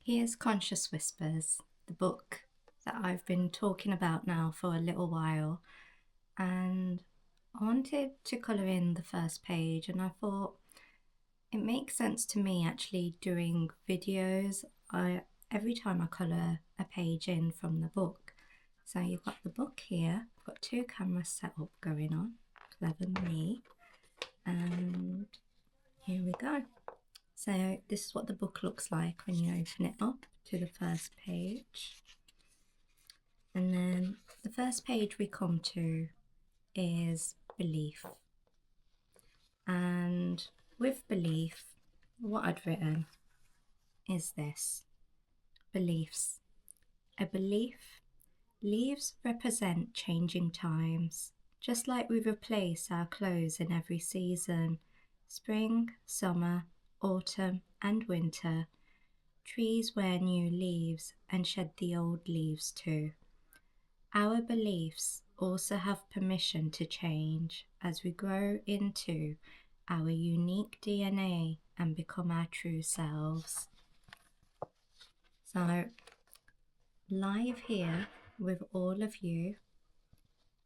Here's Conscious Whispers, the book that I've been talking about now for a little while, and I wanted to colour in the first page, and I thought it makes sense to me actually doing videos every time I colour a page in from the book. So you've got the book here, I've got two cameras set up going on, clever me, and here we go. So this is what the book looks like when you open it up to the first page. And then the first page we come to is belief. And with belief, what I'd written is this: beliefs. A belief. Leaves represent changing times, just like we replace our clothes in every season: spring, summer, autumn, and winter. Trees wear new leaves and shed the old leaves too. Our beliefs also have permission to change as we grow into our unique DNA and become our true selves. So, live here with all of you,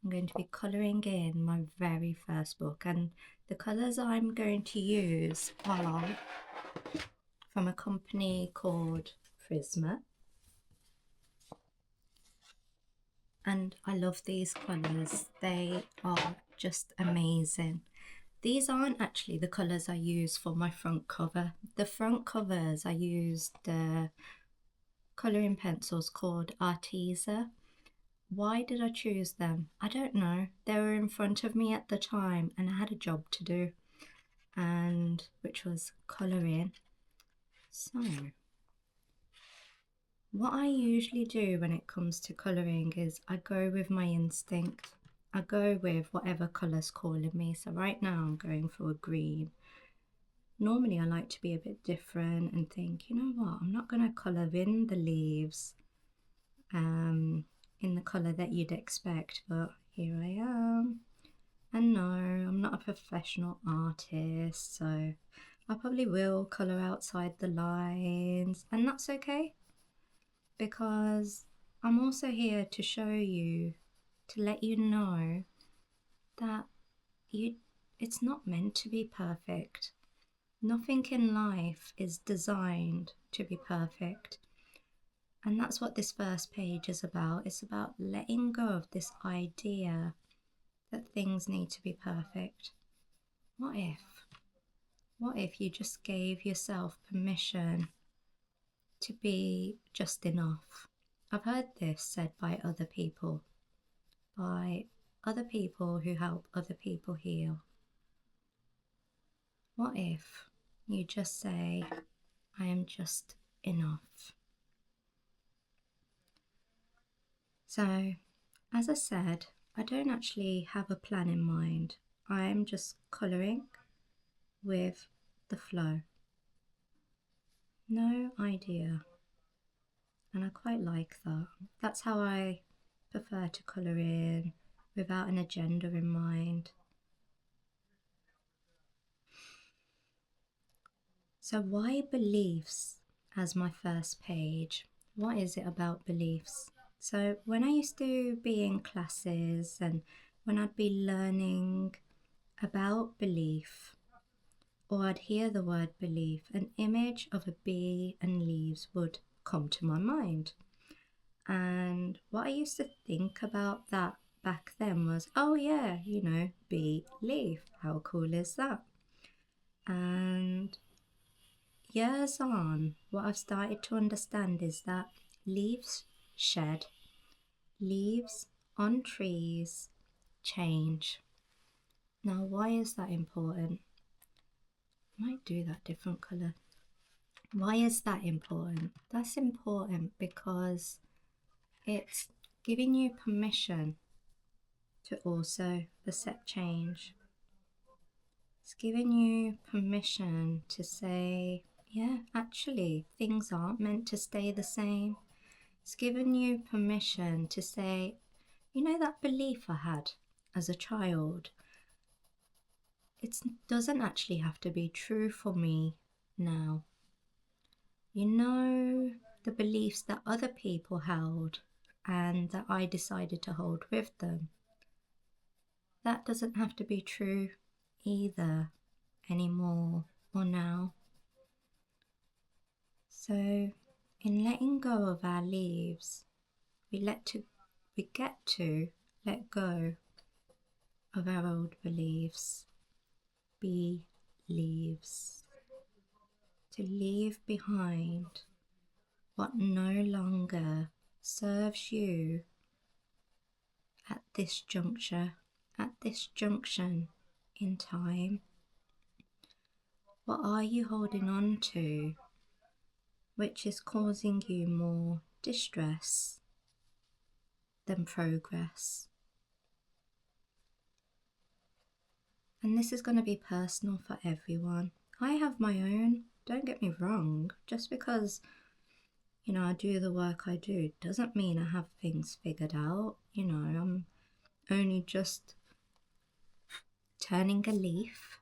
I'm going to be colouring in my very first book, and the colours I'm going to use are from a company called Prisma. And I love these colours, they are just amazing. These aren't actually the colours I use for my front cover. The front covers I used colouring pencils called Arteza. Why did I choose them? I don't know. They were in front of me at the time and I had a job to do, and which was colouring. So what I usually do when it comes to colouring is I go with my instinct. I go with whatever colour's calling me. So right now I'm going for a green. Normally I like to be a bit different and think, you know what, I'm not going to colour in the leaves in the colour that you'd expect, but here I am. And no, I'm not a professional artist, so I probably will colour outside the lines, and that's okay, because I'm also here to show you, to let you know that it's not meant to be perfect. Nothing in life is designed to be perfect. And that's what this first page is about. It's about letting go of this idea that things need to be perfect. What if you just gave yourself permission to be just enough? I've heard this said by other people who help other people heal. What if you just say, I am just enough? So, as I said, I don't actually have a plan in mind. I'm just colouring with the flow. No idea. And I quite like that. That's how I prefer to colour in, without an agenda in mind. So why beliefs as my first page? What is it about beliefs? So when I used to be in classes and when I'd be learning about belief, or I'd hear the word belief, an image of a bee and leaves would come to my mind. And what I used to think about that back then was, oh yeah, you know, bee, leaf, how cool is that? And years on, what I've started to understand is that leaves shed, leaves on trees change. Now, why is that important? I might do that different colour. Why is that important? That's important because it's giving you permission to also accept change. It's giving you permission to say, yeah, actually, things aren't meant to stay the same. It's giving you permission to say, you know, that belief I had as a child, it doesn't actually have to be true for me now. You know, the beliefs that other people held and that I decided to hold with them. That doesn't have to be true either anymore or now. So, in letting go of our leaves, we get to let go of our old beliefs. Be leaves. To leave behind what no longer serves you at this juncture, at this junction in time. What are you holding on to which is causing you more distress than progress? And this is going to be personal for everyone. I have my own, don't get me wrong. Just because, I do the work I do doesn't mean I have things figured out. I'm only just turning a leaf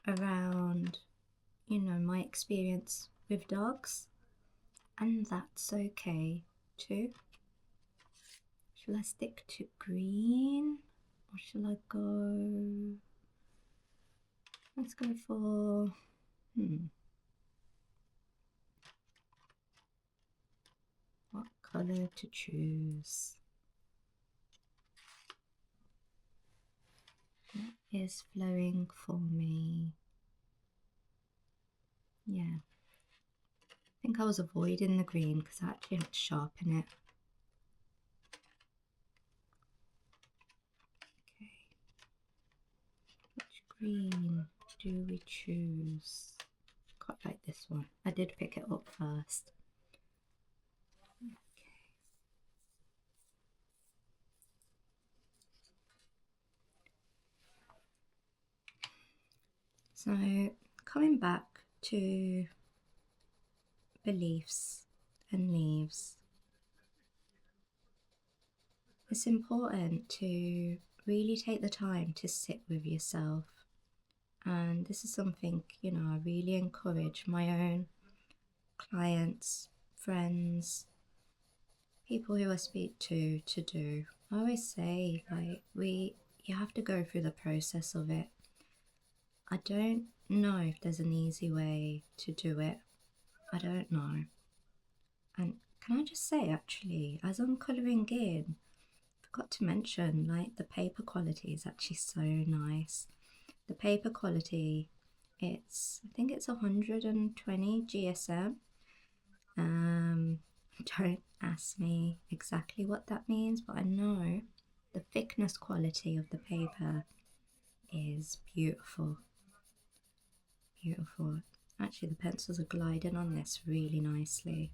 around, my experience with dogs. And that's okay too. Shall I stick to green or shall I go? Let's go for, what colour to choose? What is flowing for me? Yeah. I think I was avoiding the green because I actually had to sharpen it. Okay. Which green do we choose? Quite like this one. I did pick it up first. Okay. So coming back to beliefs and leaves, it's important to really take the time to sit with yourself. And this is something, I really encourage my own clients, friends, people who I speak to do. I always say, you have to go through the process of it. I don't know if there's an easy way to do it. I don't know. And can I just say, actually, as I'm colouring in, I forgot to mention, the paper quality is actually so nice. The paper quality, I think it's 120 GSM. Don't ask me exactly what that means, but I know the thickness quality of the paper is beautiful. Beautiful. Actually, the pencils are gliding on this really nicely.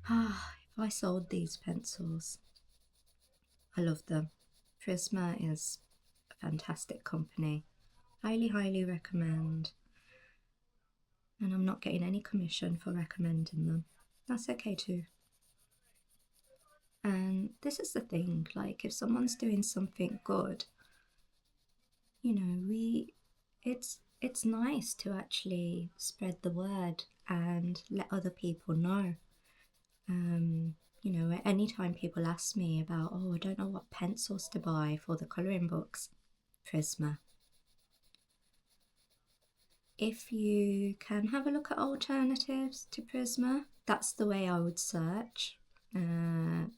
If I sold these pencils, I love them. Prisma is a fantastic company. Highly, highly recommend. And I'm not getting any commission for recommending them. That's okay too. And this is the thing, if someone's doing something good, it's nice to actually spread the word and let other people know. Anytime people ask me about, I don't know what pencils to buy for the colouring books, Prisma. If you can have a look at alternatives to Prisma, that's the way I would search and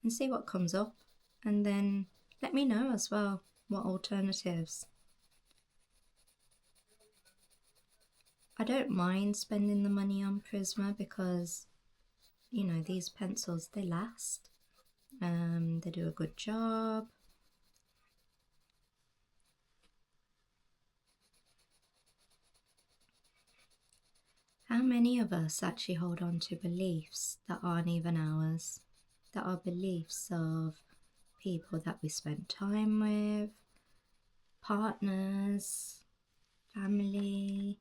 see what comes up, and then let me know as well what alternatives. I don't mind spending the money on Prisma because, these pencils, they last. They do a good job. How many of us actually hold on to beliefs that aren't even ours, that are beliefs of people that we spent time with, partners, family,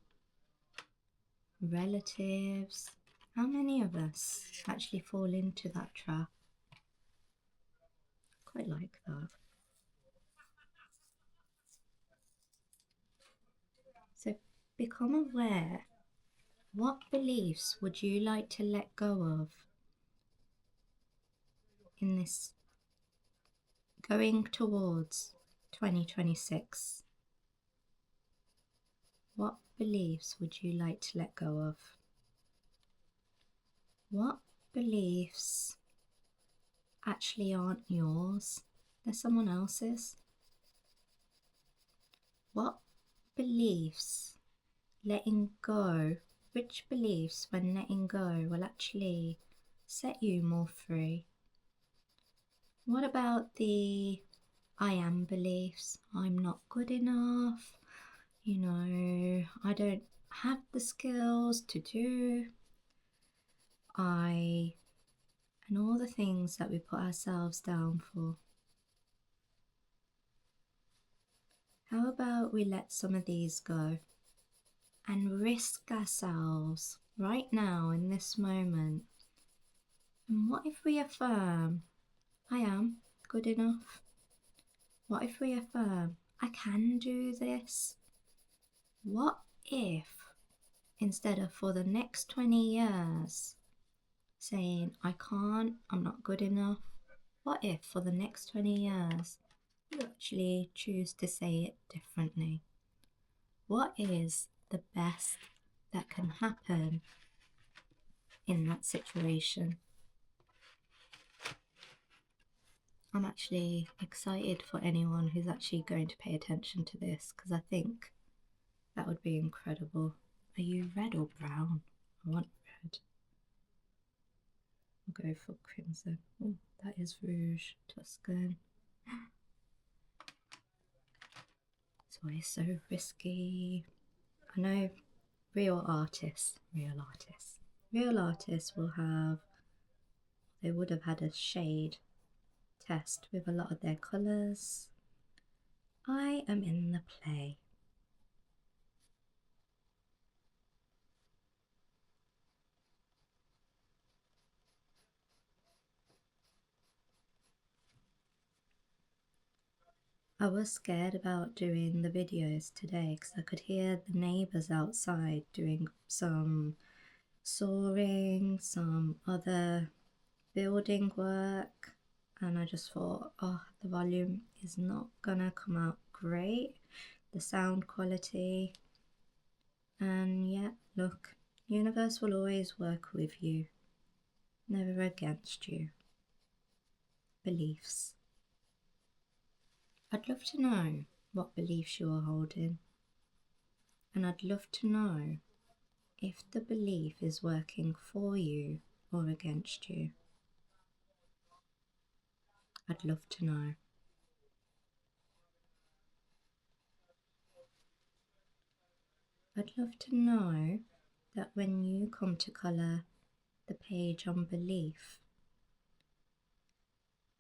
relatives? How many of us actually fall into that trap? Quite like that. So become aware What beliefs would you like to let go of in this going towards 2026? What beliefs would you like to let go of? What beliefs actually aren't yours? They're someone else's. What beliefs letting go, which beliefs when letting go will actually set you more free? What about the I am beliefs? I'm not good enough, I don't have the skills to do, and all the things that we put ourselves down for. How about we let some of these go and risk ourselves right now in this moment? And what if we affirm, I am good enough? What if we affirm, I can do this? What if, instead of for the next 20 years saying, I can't, I'm not good enough, what if for the next 20 years you actually choose to say it differently? What is the best that can happen in that situation? I'm actually excited for anyone who's actually going to pay attention to this, because I think that would be incredible. Are you red or brown? I want red. I'll go for crimson. Oh, that is rouge, Tuscan. It's always so risky. I know real artists will have, they would have had a shade test with a lot of their colours. I am in the play. I was scared about doing the videos today because I could hear the neighbours outside doing some sawing, some other building work, and I just thought, oh, the volume is not gonna come out great, the sound quality. And yeah, look, universe will always work with you, never against you. Beliefs. I'd love to know what beliefs you are holding, and I'd love to know if the belief is working for you or against you. I'd love to know. I'd love to know that when you come to colour the page on belief,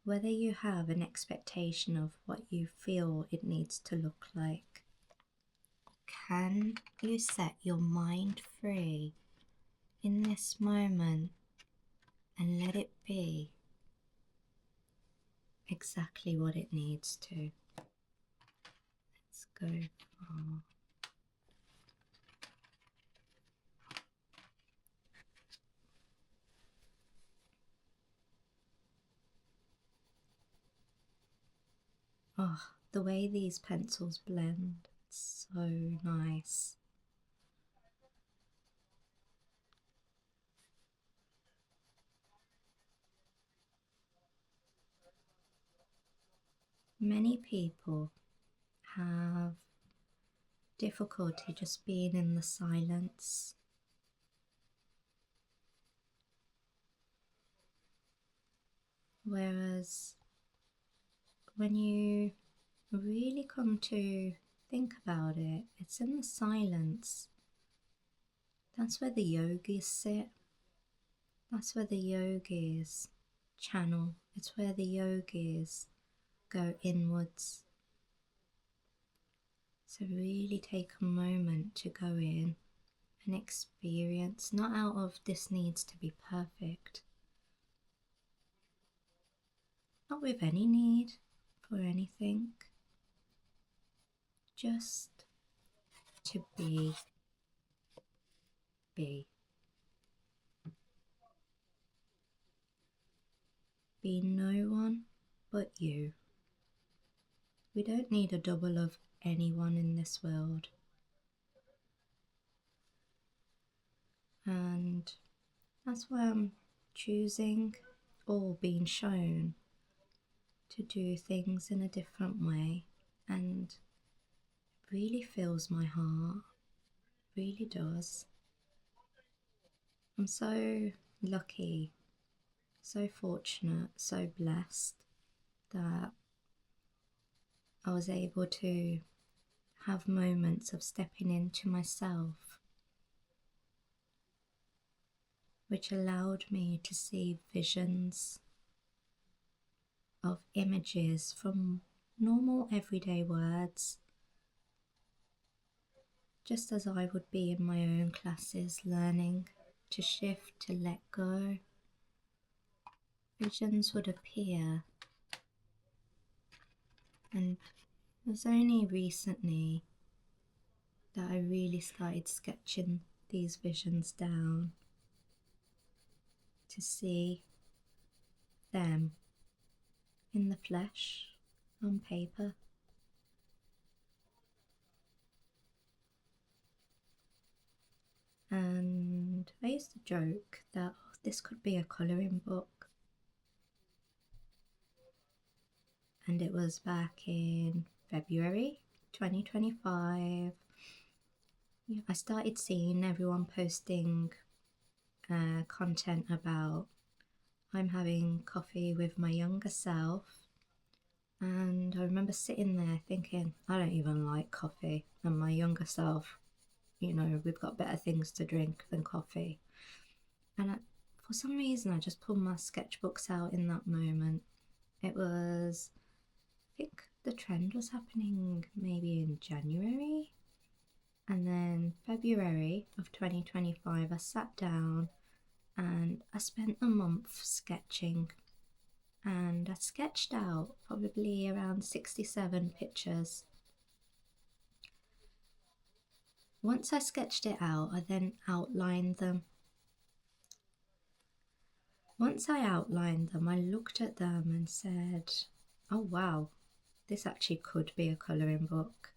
whether you have an expectation of what you feel it needs to look like. Can you set your mind free in this moment and let it be exactly what it needs to? Let's go for... Oh, the way these pencils blend, it's so nice. Many people have difficulty just being in the silence. Whereas when you really come to think about it, it's in the silence. That's where the yogis sit. That's where the yogis channel. It's where the yogis go inwards. So really take a moment to go in and experience, not out of this needs to be perfect, not with any need for anything, just to be. be. Be no one but you. We don't need a double of anyone in this world. And that's why I'm choosing or being shown to do things in a different way, and it really fills my heart, really does. I'm so lucky, so fortunate, so blessed that I was able to have moments of stepping into myself, which allowed me to see visions of images from normal everyday words, just as I would be in my own classes learning to shift, to let go. Visions would appear, and it was only recently that I really started sketching these visions down to see them in the flesh on paper. And I used to joke that this could be a colouring book. And it was back in February 2025. I started seeing everyone posting content about I'm having coffee with my younger self. And I remember sitting there thinking, I don't even like coffee. And my younger self, we've got better things to drink than coffee. And for some reason, I just pulled my sketchbooks out in that moment. It was, I think the trend was happening maybe in January. And then February of 2025, I sat down and I spent a month sketching. And I sketched out probably around 67 pictures. Once I sketched it out, I then outlined them. Once I outlined them, I looked at them and said, oh wow, this actually could be a colouring book.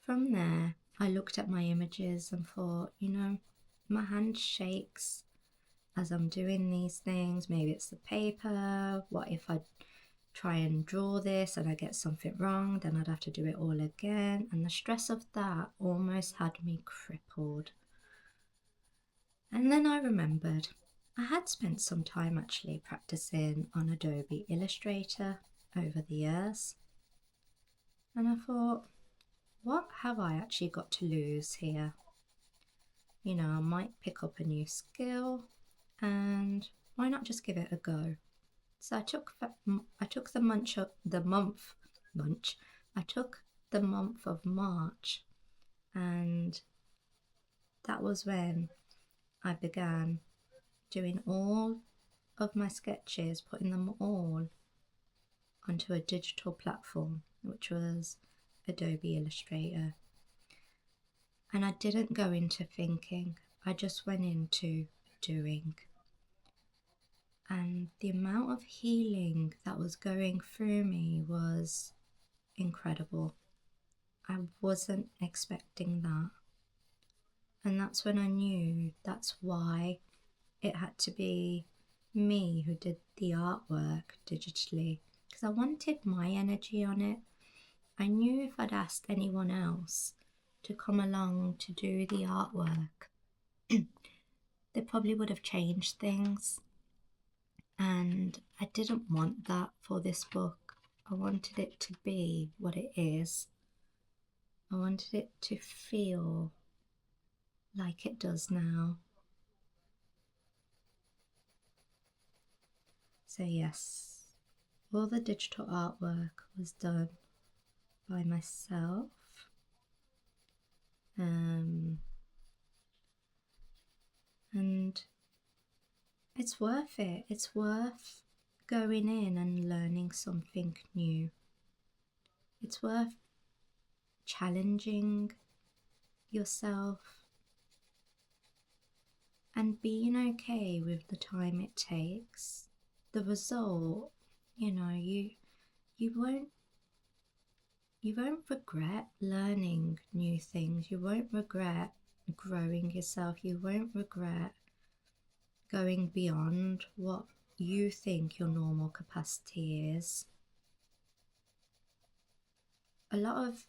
From there, I looked at my images and thought, my hand shakes as I'm doing these things. Maybe it's the paper. What if I try and draw this and I get something wrong? Then I'd have to do it all again. And the stress of that almost had me crippled. And then I remembered I had spent some time actually practicing on Adobe Illustrator over the years. And I thought, what have I actually got to lose here? I might pick up a new skill, and why not just give it a go? So I took the month of March, and that was when I began doing all of my sketches, putting them all onto a digital platform, which was Adobe Illustrator. And I didn't go into thinking, I just went into doing. And the amount of healing that was going through me was incredible. I wasn't expecting that. And that's when I knew that's why it had to be me who did the artwork digitally, because I wanted my energy on it. I knew if I'd asked anyone else to come along to do the artwork, they probably would have changed things. And I didn't want that for this book. I wanted it to be what it is. I wanted it to feel like it does now. So yes, all the digital artwork was done by myself. And it's worth it. It's worth going in and learning something new. It's worth challenging yourself, and being okay with the time it takes. The result, you won't regret learning new things. You won't regret growing yourself. You won't regret going beyond what you think your normal capacity is. A lot of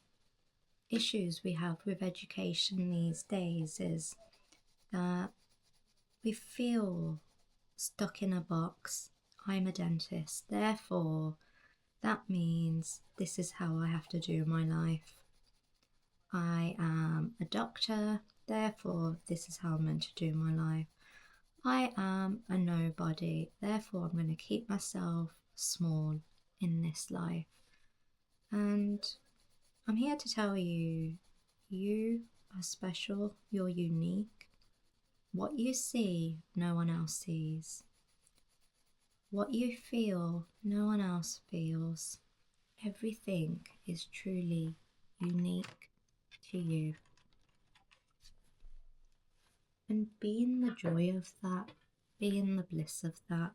issues we have with education these days is that we feel stuck in a box. I'm a dentist, therefore that means this is how I have to do my life. I am a doctor, therefore this is how I'm meant to do my life. I am a nobody, therefore I'm going to keep myself small in this life. And I'm here to tell you, you are special, you're unique. What you see, no one else sees. What you feel, no one else feels. Everything is truly unique to you. And be in the joy of that, be in the bliss of that.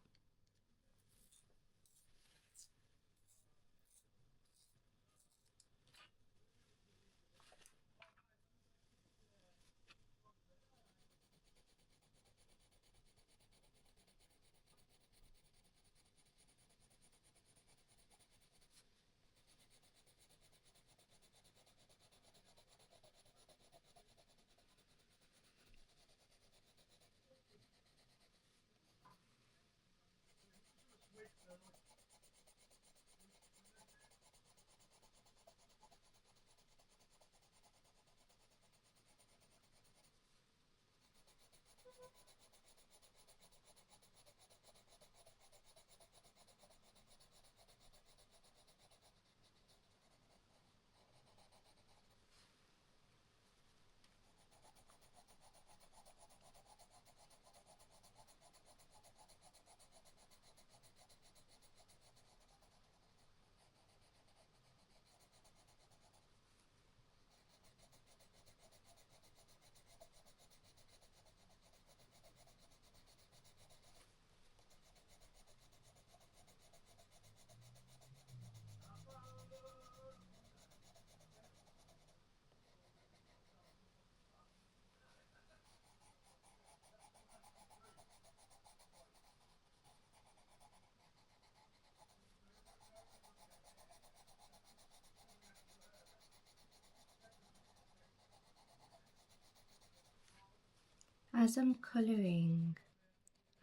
As I'm colouring,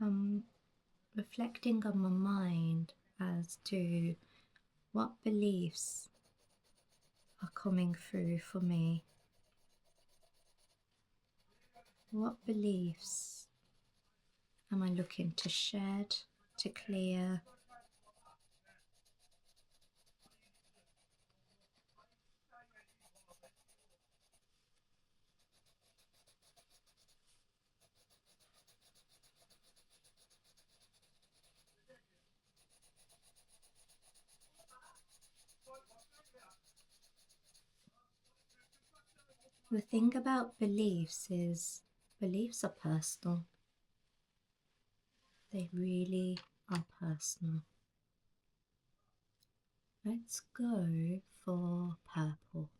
I'm reflecting on my mind as to what beliefs are coming through for me. What beliefs am I looking to shed, to clear? The thing about beliefs is beliefs are personal. They really are personal. Let's go for purple.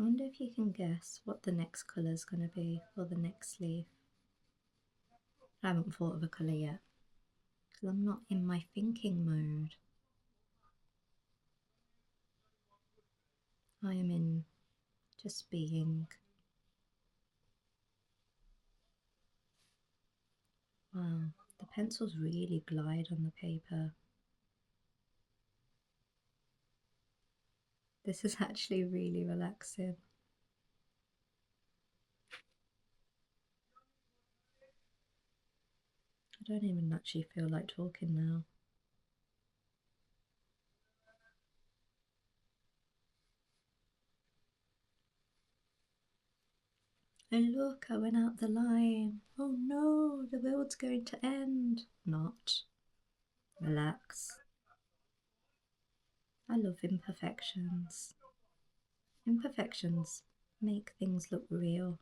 I wonder if you can guess what the next colour is going to be for the next sleeve. I haven't thought of a colour yet because I'm not in my thinking mode. I am in just being. Wow, the pencils really glide on the paper. This is actually really relaxing. I don't even actually feel like talking now. And look, I went out the line. Oh no, the world's going to end. Not. Relax. I love imperfections. Imperfections make things look real.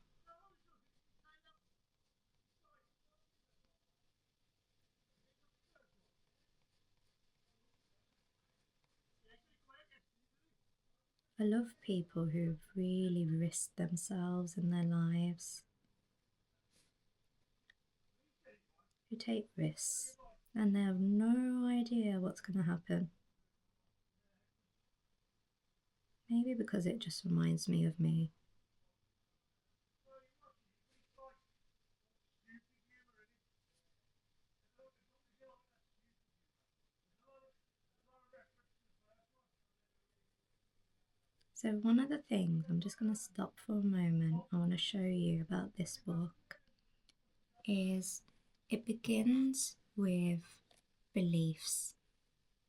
I love people who've really risked themselves in their lives, who take risks and they have no idea what's going to happen. Maybe because it just reminds me of me. So one of the things, I'm just going to stop for a moment, I want to show you about this book, is it begins with beliefs.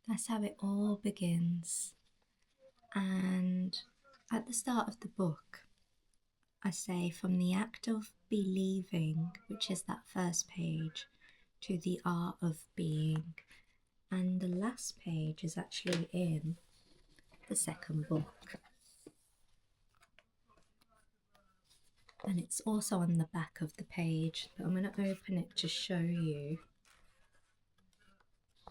That's how it all begins. And at the start of the book, I say from the act of believing, which is that first page, to the art of being. And the last page is actually in the second book. And it's also on the back of the page, but I'm going to open it to show you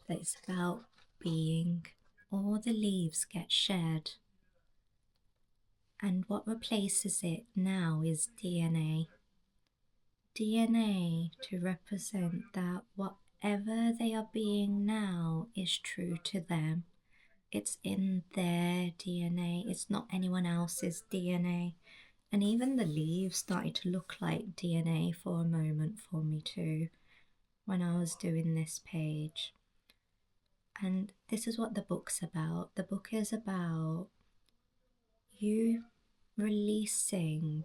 that it's about being. All the leaves get shed, and what replaces it now is DNA. DNA to represent that whatever they are being now is true to them. It's in their DNA, it's not anyone else's DNA. And even the leaves started to look like DNA for a moment for me too, when I was doing this page. And this is what the book's about. The book is about you releasing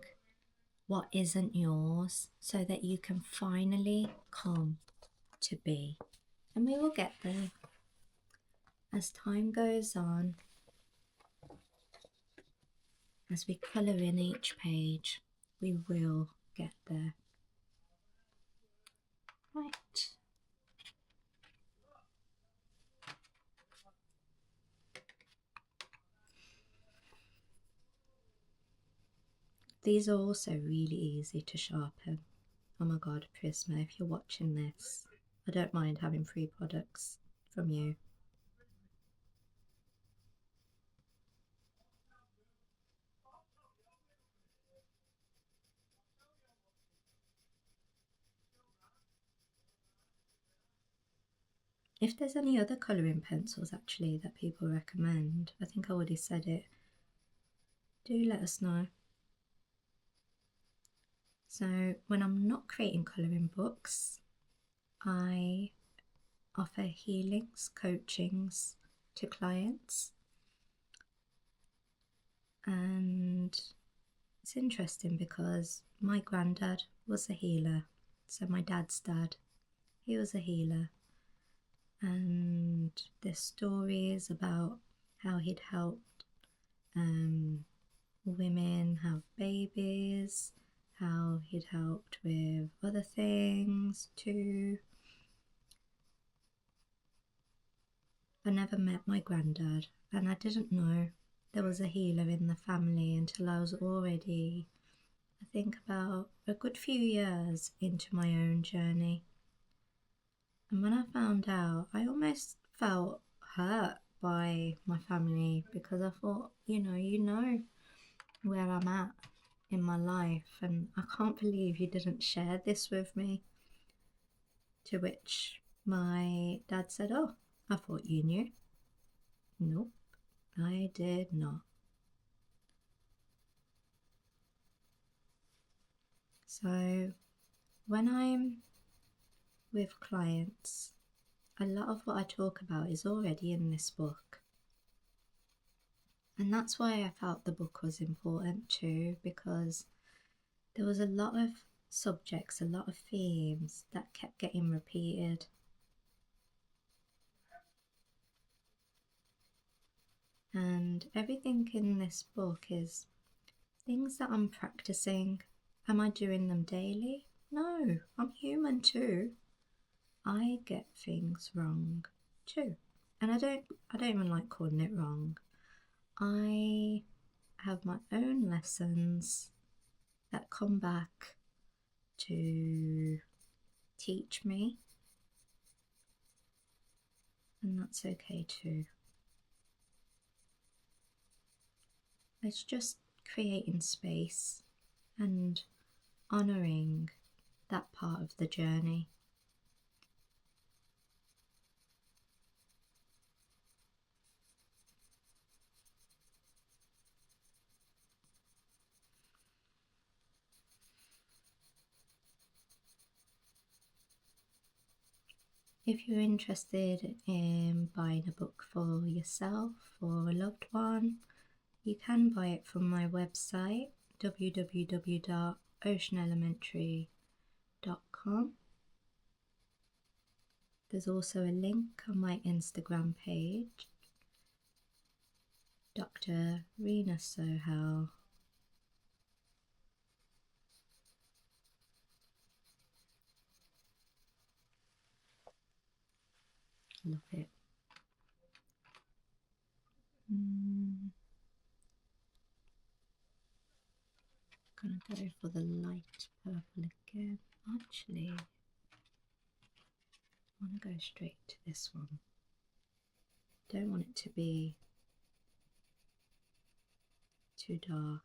what isn't yours so that you can finally come to be. And we will get there. As time goes on, as we colour in each page, we will get there. Right. These are also really easy to sharpen. Oh my god, Prisma, if you're watching this, I don't mind having free products from you. If there's any other colouring pencils actually that people recommend, I think I already said it, do let us know. So when I'm not creating colouring books, I offer healings, coachings to clients. And it's interesting because my granddad was a healer. So my dad's dad, he was a healer. And there's stories about how he'd helped women have babies, how he'd helped with other things too. I never met my granddad, and I didn't know there was a healer in the family until I was already, I think, about a good few years into my own journey. And when I found out, I almost felt hurt by my family because I thought, you know where I'm at in my life, and I can't believe you didn't share this with me. To which my dad said, oh, I thought you knew. Nope, I did not. So when I'm with clients, a lot of what I talk about is already in this book. And that's why I felt the book was important too, because there was a lot of subjects, a lot of themes that kept getting repeated. And everything in this book is things that I'm practicing. Am I doing them daily? No, I'm human too. I get things wrong too. And I don't even like calling it wrong. I have my own lessons that come back to teach me, and that's okay too. It's just creating space and honouring that part of the journey. If you're interested in buying a book for yourself or a loved one, you can buy it from my website www.oceanelementary.com. There's also a link on my Instagram page, Dr Reena Sohal. Love it. Gonna go for the light purple again. Actually, I want to go straight to this one. Don't want it to be too dark.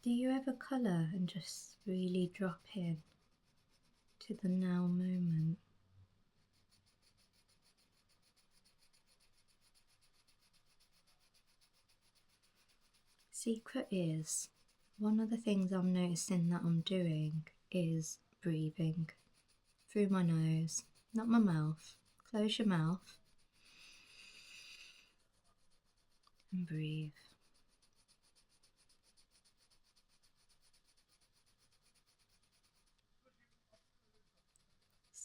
Do you ever colour and just really drop in to the now moment? Secret is, one of the things I'm noticing that I'm doing is breathing through my nose, not my mouth. Close your mouth and breathe.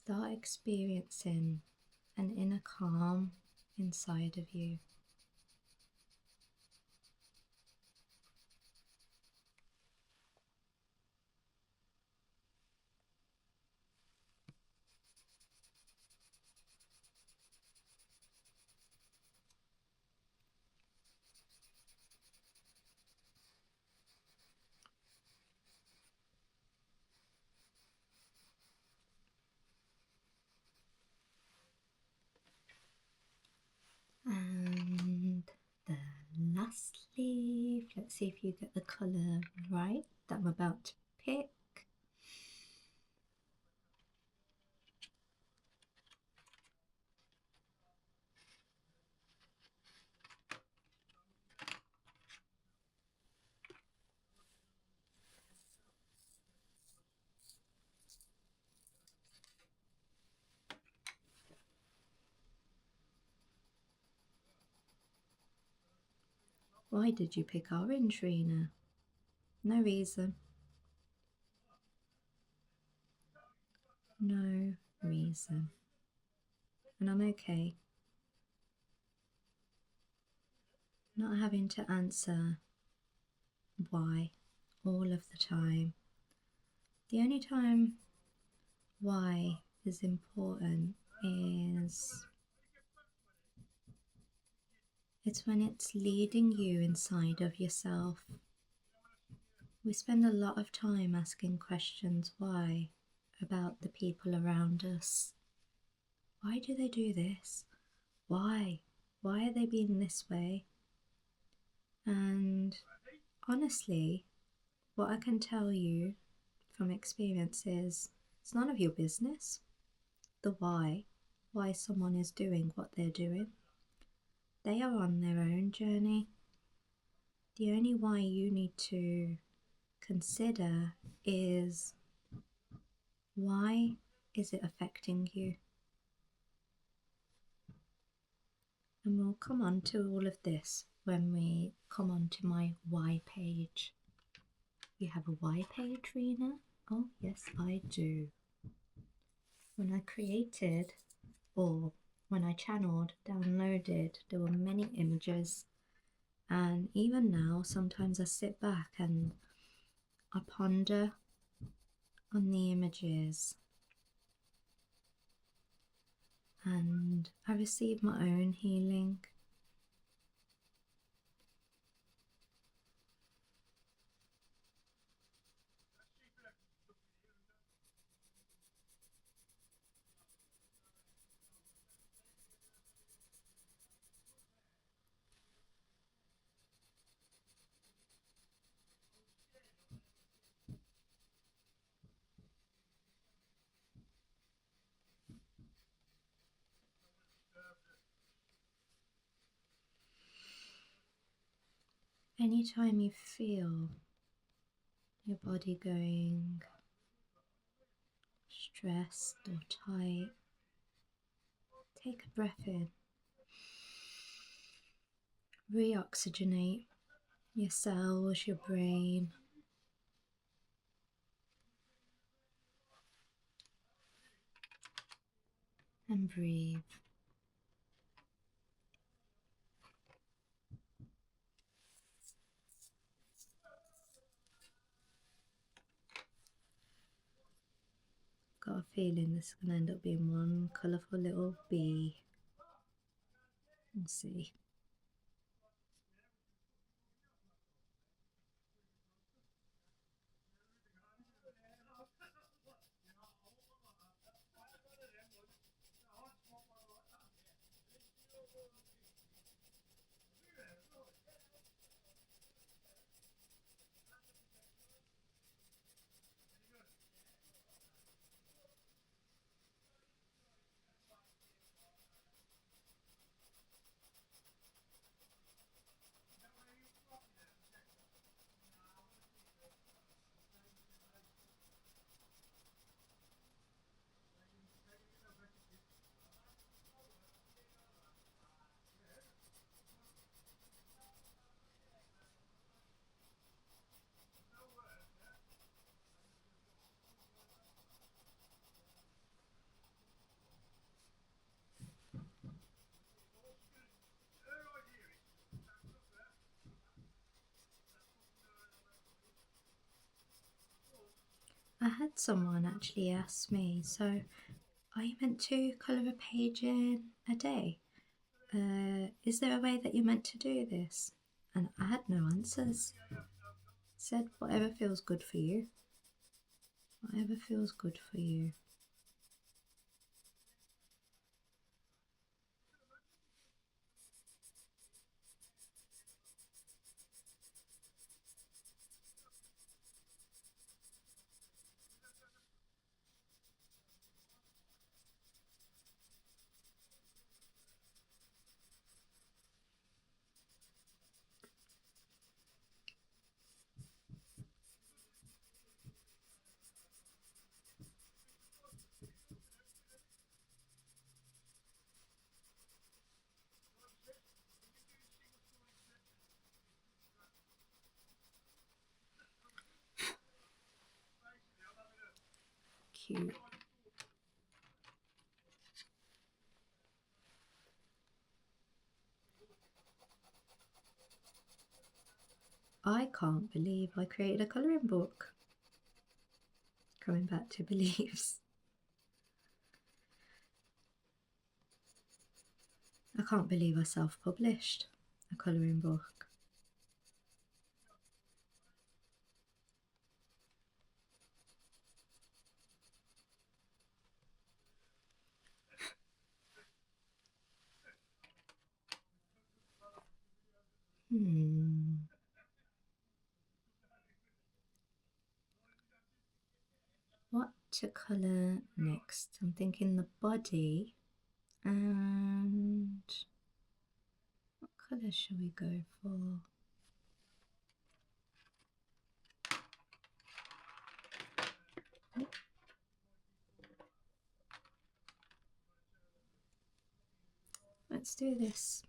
Start experiencing an inner calm inside of you. And the last leaf, let's see if you get the colour right that I'm about to pick. Why did you pick orange, Reena? No reason. No reason. And I'm okay. Not having to answer why all of the time. The only time why is important is it's when it's leading you inside of yourself. We spend a lot of time asking questions why about the people around us. Why do they do this? Why? Why are they being this way? And honestly, what I can tell you from experience is it's none of your business. The why someone is doing what they're doing. They are on their own journey. The only why you need to consider is why is it affecting you? And we'll come on to all of this when we come on to my why page. You have a why page, Reena? Oh, yes, I do. When I created, or when I channeled, downloaded, there were many images. And even now, sometimes I sit back and I ponder on the images. And I receive my own healing. Anytime you feel your body going stressed or tight, take a breath in. Reoxygenate your cells, your brain. And breathe. Got a feeling this is going to end up being one colourful little bee. We'll see. I had someone actually ask me, so are you meant to colour a page in a day? Is there a way that you're meant to do this? And I had no answers. Said whatever feels good for you. Whatever feels good for you. Cute. I can't believe I created a colouring book. Coming back to beliefs. I can't believe I self-published a colouring book. Hmm. What to colour next? I'm thinking the body. And what colour should we go for? Let's do this.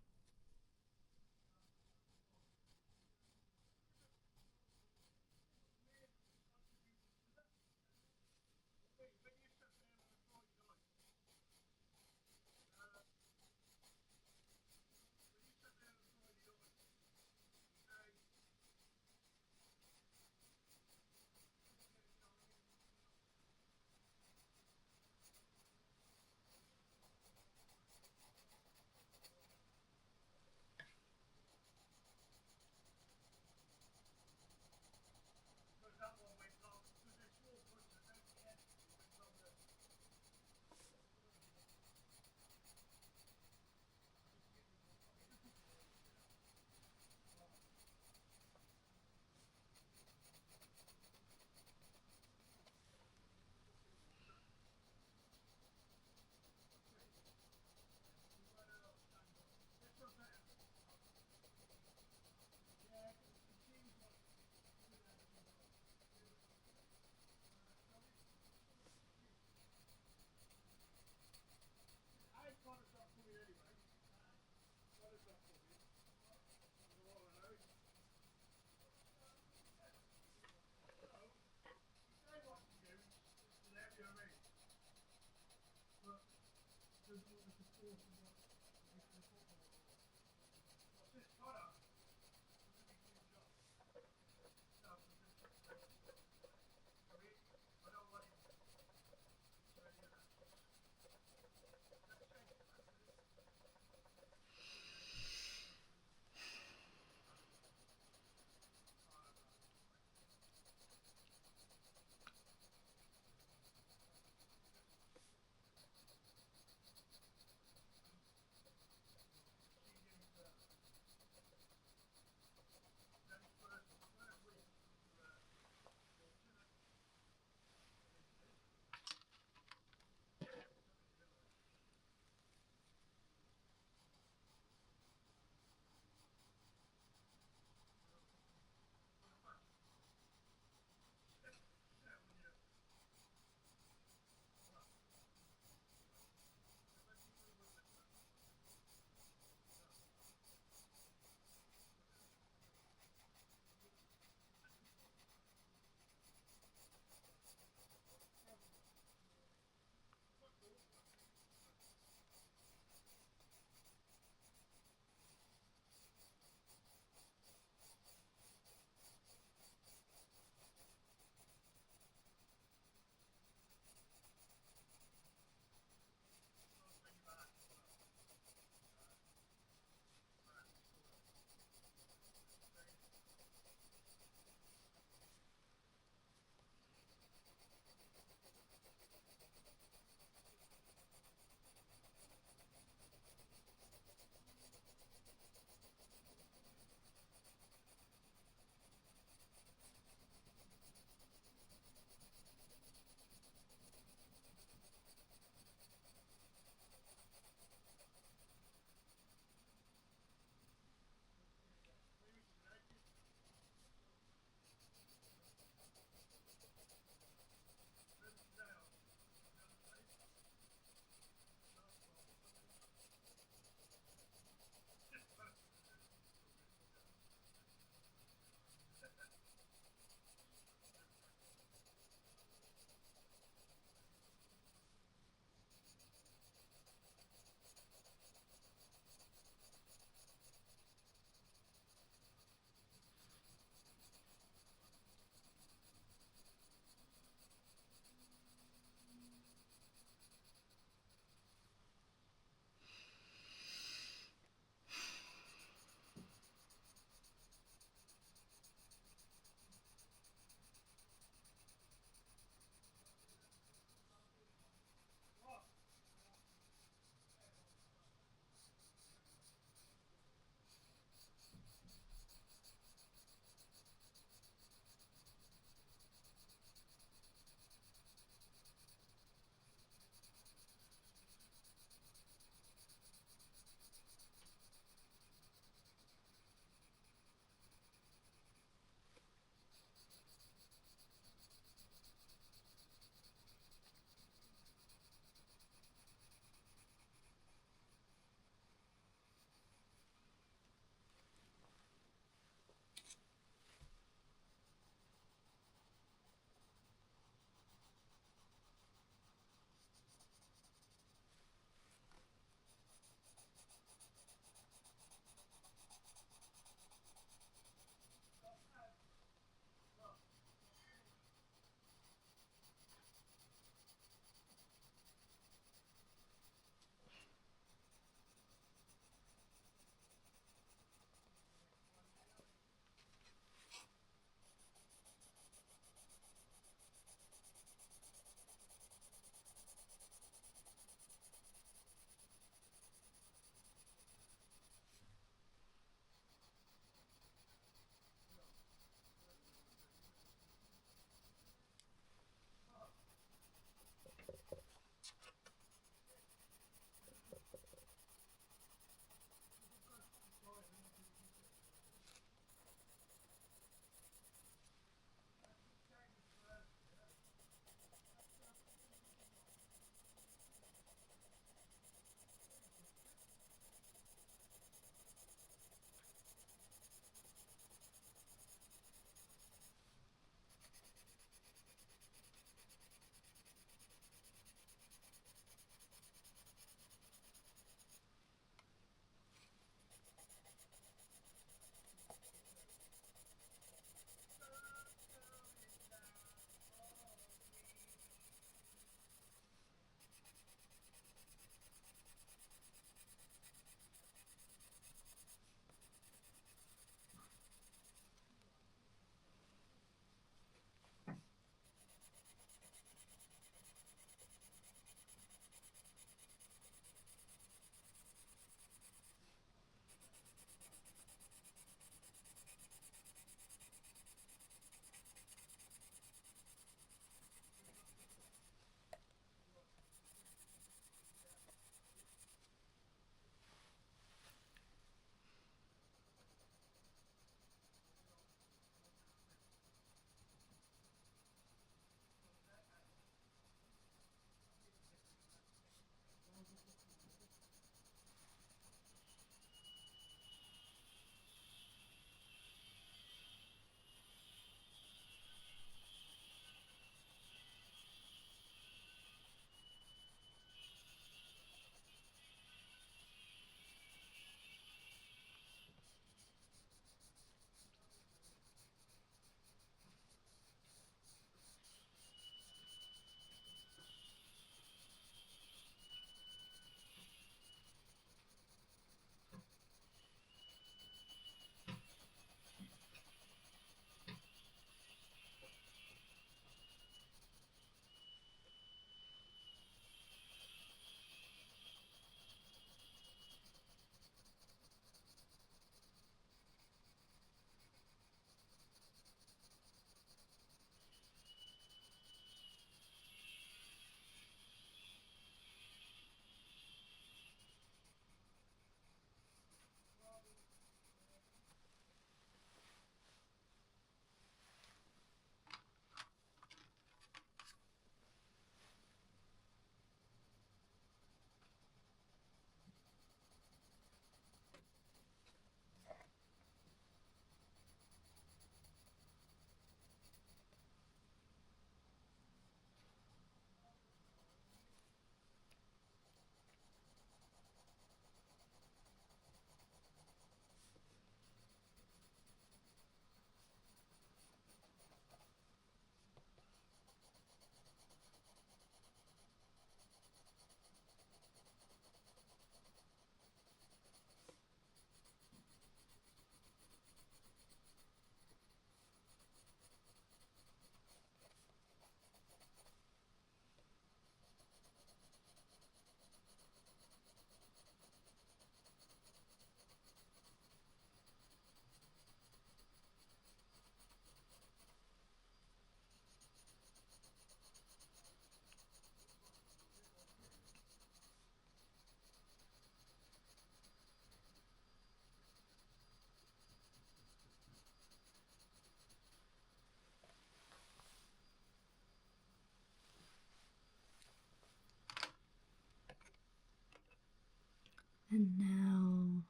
And now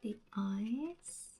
the eyes.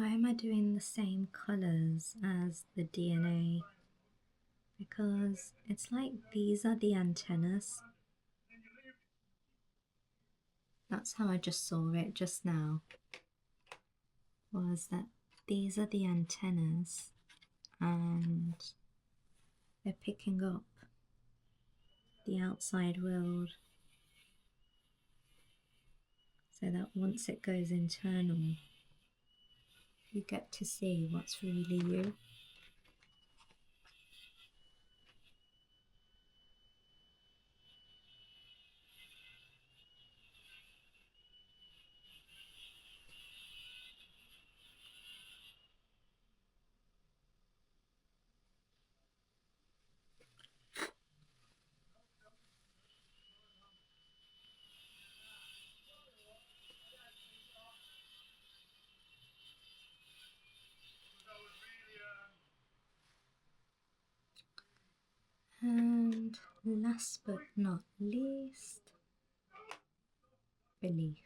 Why am I doing the same colours as the DNA? Because it's like these are the antennas. That's how I just saw it just now, was that these are the antennas and they're picking up the outside world so that once it goes internal, you get to see what's really you. And last but not least, belief.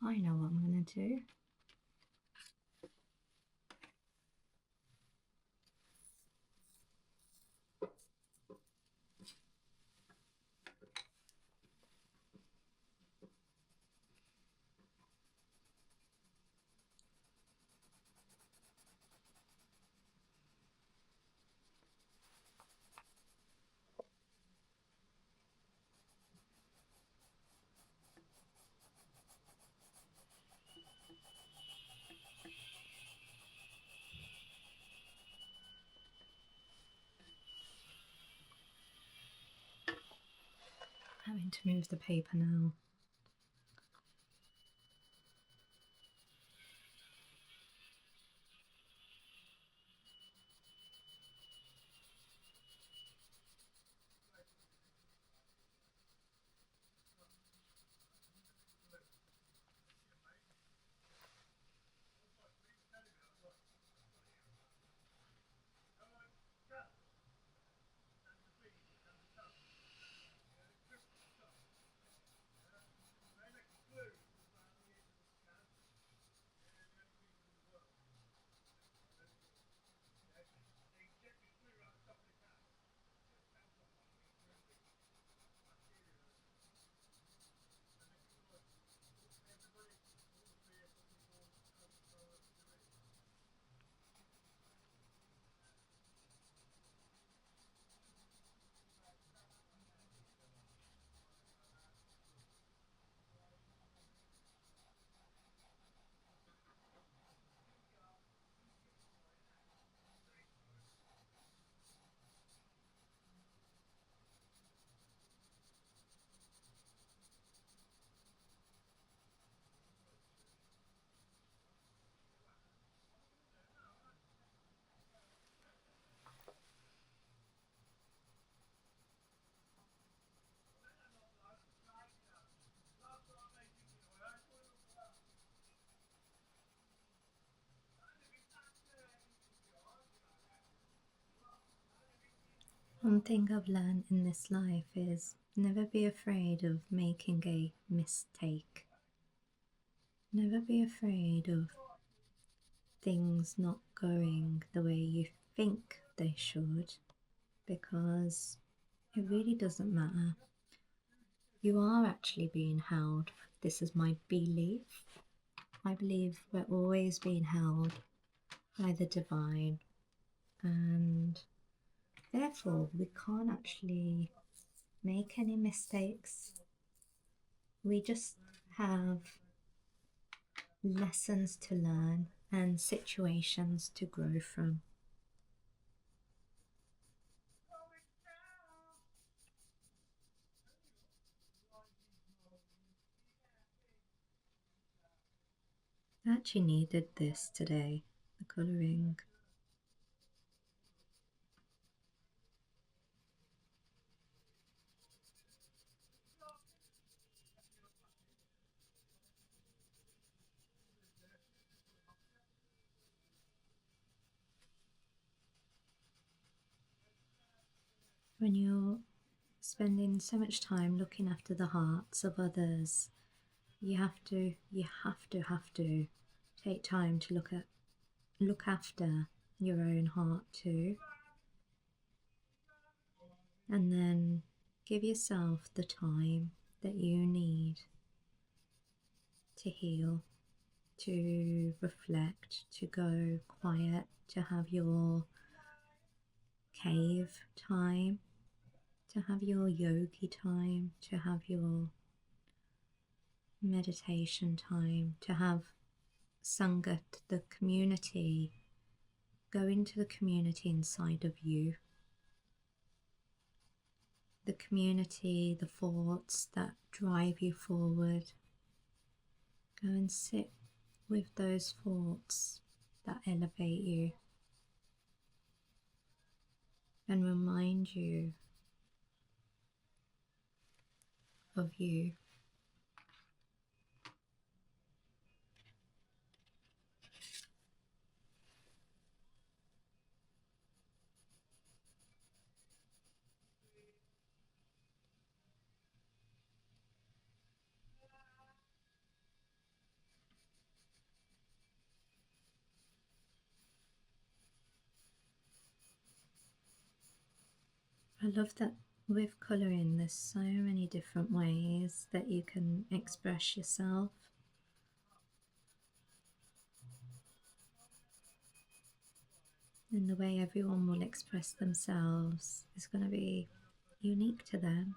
I know what I'm going to do. Having to move the paper now. One thing I've learned in this life is never be afraid of making a mistake. Never be afraid of things not going the way you think they should, because it really doesn't matter. You are actually being held. This is my belief. I believe we're always being held by the divine, and therefore we can't actually make any mistakes. We just have lessons to learn and situations to grow from. I actually needed this today, the colouring. When you're spending so much time looking after the hearts of others, you have to take time to look after your own heart too, and then give yourself the time that you need to heal, to reflect, to go quiet, to have your cave time, to have your yogi time, to have your meditation time, to have Sangat, the community. Go into the community inside of you, the community, the thoughts that drive you forward. Go and sit with those thoughts that elevate you and remind you of you. I love that with colouring there's so many different ways that you can express yourself. And the way everyone will express themselves is going to be unique to them.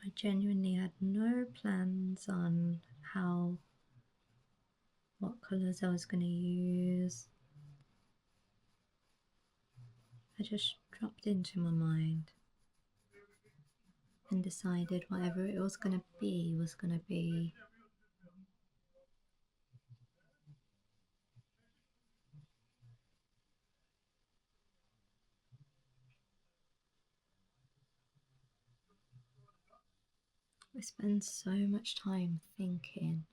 I genuinely had no plans on what colours I was going to use. I just dropped into my mind and decided whatever it was going to be was going to be. I spend so much time thinking,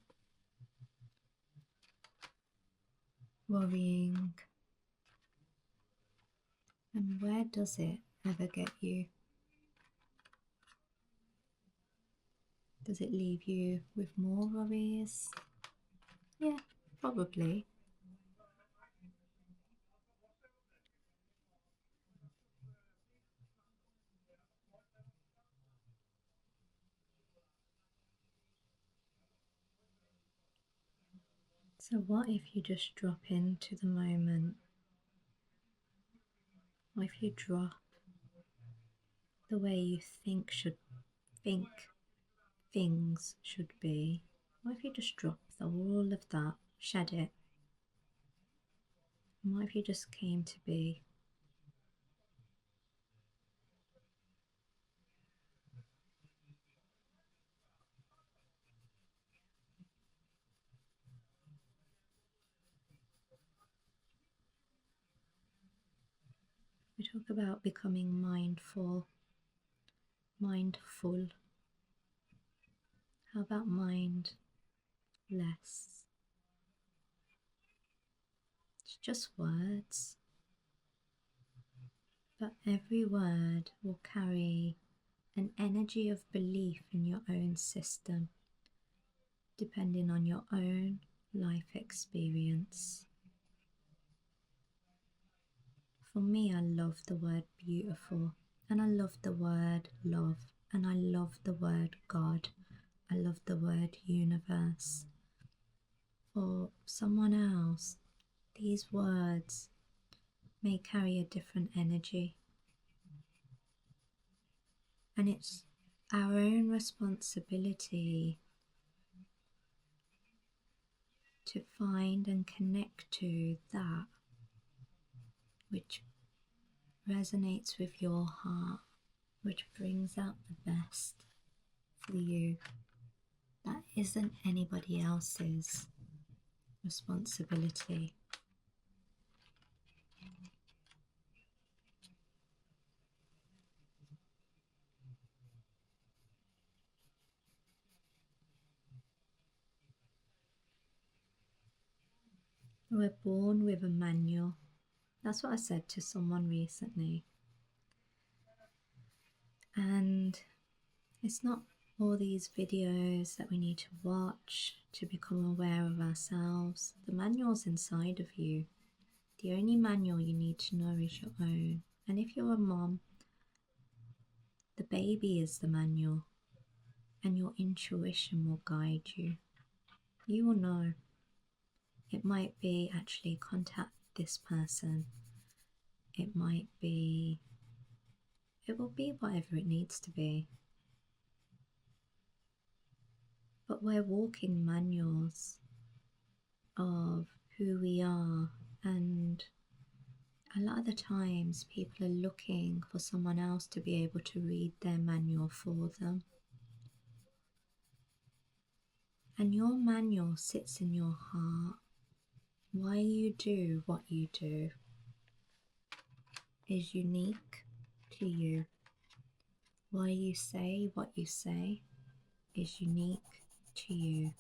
worrying, and where does it ever get you? Does it leave you with more worries? Yeah, probably. So what if you just drop into the moment? What if you drop the way you think things should be? What if you just drop all of that, shed it? And what if you just came to be? We talk about becoming mindful. How about mindless? It's just words, but every word will carry an energy of belief in your own system, depending on your own life experience. For me, I love the word beautiful, and I love the word love, and I love the word God. I love the word universe. For someone else, these words may carry a different energy. And it's our own responsibility to find and connect to that which resonates with your heart, which brings out the best for you. That isn't anybody else's responsibility. We're born with a manual. That's what I said to someone recently. And it's not all these videos that we need to watch to become aware of ourselves. The manual's inside of you. The only manual you need to know is your own. And if you're a mom, the baby is the manual, and your intuition will guide you. You will know. It might be actually contact this person. It will be whatever it needs to be. But we're walking manuals of who we are, and a lot of the times people are looking for someone else to be able to read their manual for them. And your manual sits in your heart. Why you do what you do is unique to you. Why you say what you say is unique to you.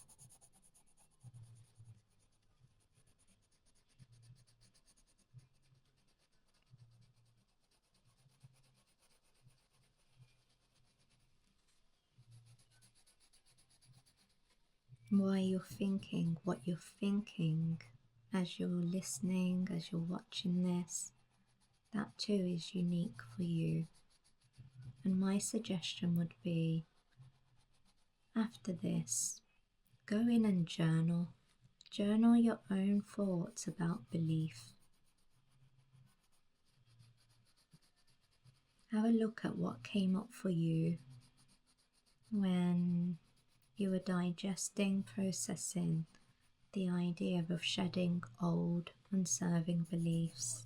Why you're thinking what you're thinking as you're listening, as you're watching this, that too is unique for you. And my suggestion would be, after this, go in and journal. Journal your own thoughts about belief. Have a look at what came up for you when you were digesting, processing the idea of shedding old, unserving beliefs.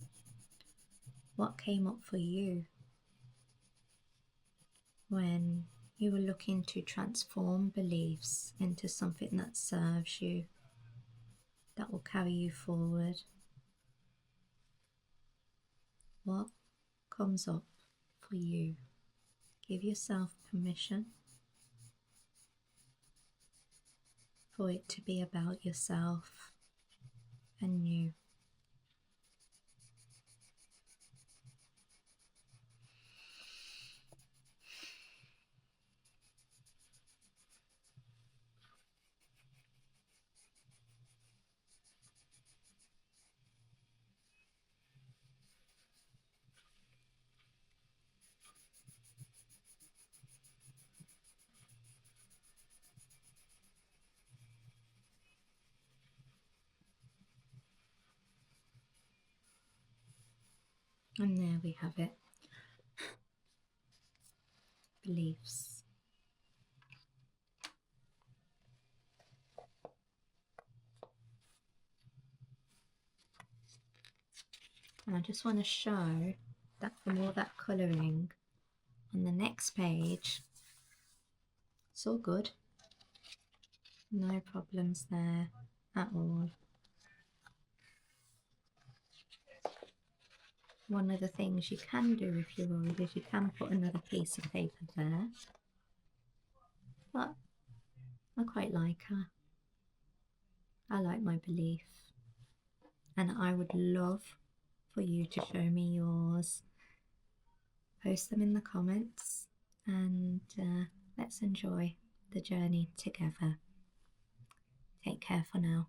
What came up for you when you were looking to transform beliefs into something that serves you, that will carry you forward? What comes up for you? Give yourself permission for it to be about yourself and you. And there we have it. Beliefs. And I just want to show that from all that colouring on the next page, it's all good. No problems there at all. One of the things you can do if you're worried is you can put another piece of paper there. But I quite like her. I like my belief. And I would love for you to show me yours. Post them in the comments and let's enjoy the journey together. Take care for now.